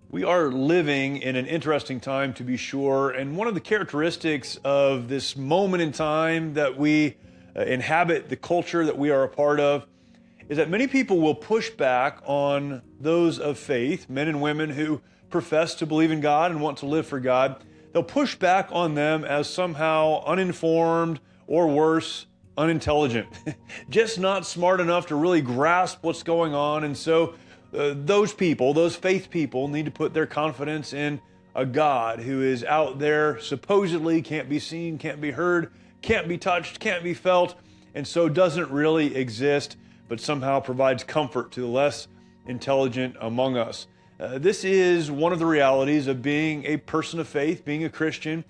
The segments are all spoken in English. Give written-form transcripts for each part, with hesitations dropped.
We are living in an interesting time, to be sure, and one of the characteristics of this moment in time that we inhabit, the culture that we are a part of, is that many people will push back on those of faith, men and women who profess to believe in God and want to live for God. They'll push back on them as somehow uninformed or worse, unintelligent, just not smart enough to really grasp what's going on. And so those people, those faith people, need to put their confidence in a God who is out there, supposedly can't be seen, can't be heard, can't be touched, can't be felt, and so doesn't really exist, but somehow provides comfort to the less intelligent among us. This is one of the realities of being a person of faith, being a Christian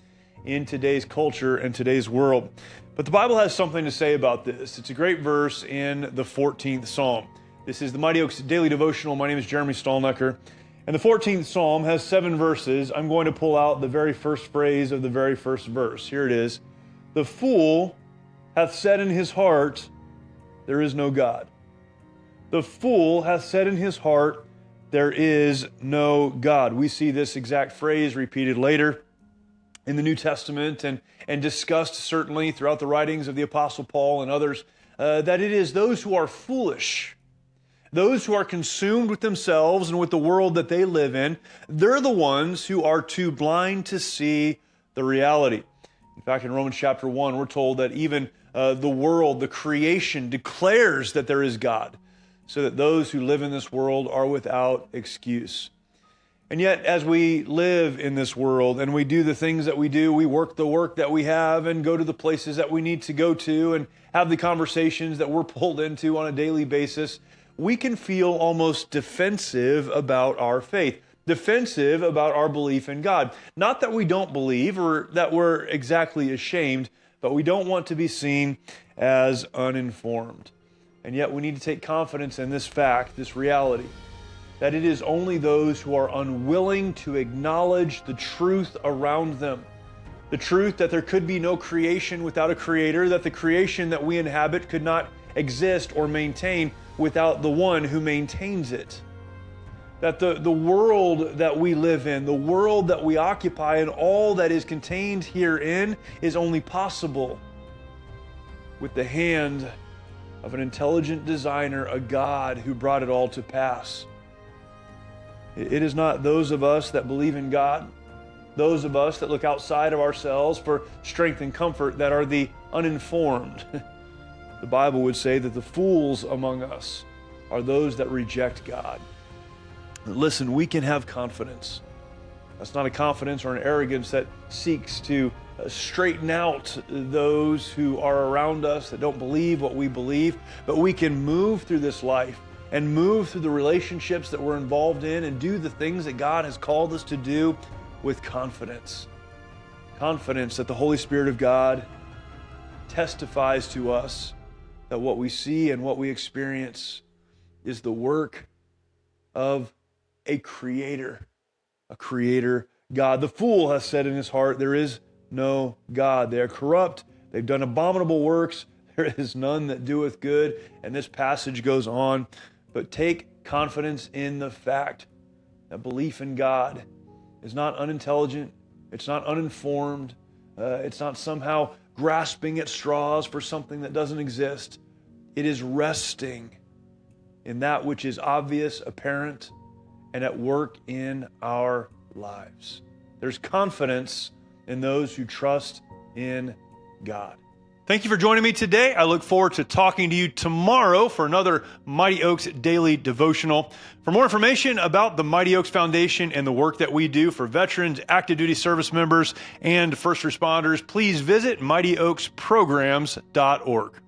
in today's culture and today's world. But the Bible has something to say about this. It's a great verse in the 14th Psalm. This is the Mighty Oaks Daily Devotional. My name is Jeremy Stallnecker. And the 14th Psalm has 7 verses. I'm going to pull out the very first phrase of the very first verse. Here it is. The fool hath said in his heart, there is no God. The fool hath said in his heart, there is no God. We see this exact phrase repeated later in the New Testament and discussed certainly throughout the writings of the Apostle Paul and others, that it is those who are foolish, those who are consumed with themselves and with the world that they live in, they're the ones who are too blind to see the reality. In fact, in Romans chapter 1, we're told that even the world, the creation, declares that there is God, so that those who live in this world are without excuse. And yet, as we live in this world and we do the things that we do, we work the work that we have and go to the places that we need to go to and have the conversations that we're pulled into on a daily basis, we can feel almost defensive about our faith, defensive about our belief in God. Not that we don't believe or that we're exactly ashamed, but we don't want to be seen as uninformed. And yet we need to take confidence in this fact, this reality, that it is only those who are unwilling to acknowledge the truth around them, the truth that there could be no creation without a creator, that the creation that we inhabit could not exist or maintain without the one who maintains it. That the world that we live in, the world that we occupy, and all that is contained herein is only possible with the hand of an intelligent designer, a God who brought it all to pass. It is not those of us that believe in God, those of us that look outside of ourselves for strength and comfort, that are the uninformed. The Bible would say that the fools among us are those that reject God. Listen, we can have confidence. That's not a confidence or an arrogance that seeks to straighten out those who are around us that don't believe what we believe, but we can move through this life and move through the relationships that we're involved in and do the things that God has called us to do with confidence. Confidence that the Holy Spirit of God testifies to us that what we see and what we experience is the work of a creator God. The fool has said in his heart, there is no God. They are corrupt. They've done abominable works. There is none that doeth good. And this passage goes on. But take confidence in the fact that belief in God is not unintelligent. It's not uninformed. It's not somehow grasping at straws for something that doesn't exist. It is resting in that which is obvious, apparent, and at work in our lives. There's confidence in those who trust in God. Thank you for joining me today. I look forward to talking to you tomorrow for another Mighty Oaks Daily Devotional. For more information about the Mighty Oaks Foundation and the work that we do for veterans, active duty service members, and first responders, please visit mightyoaksprograms.org.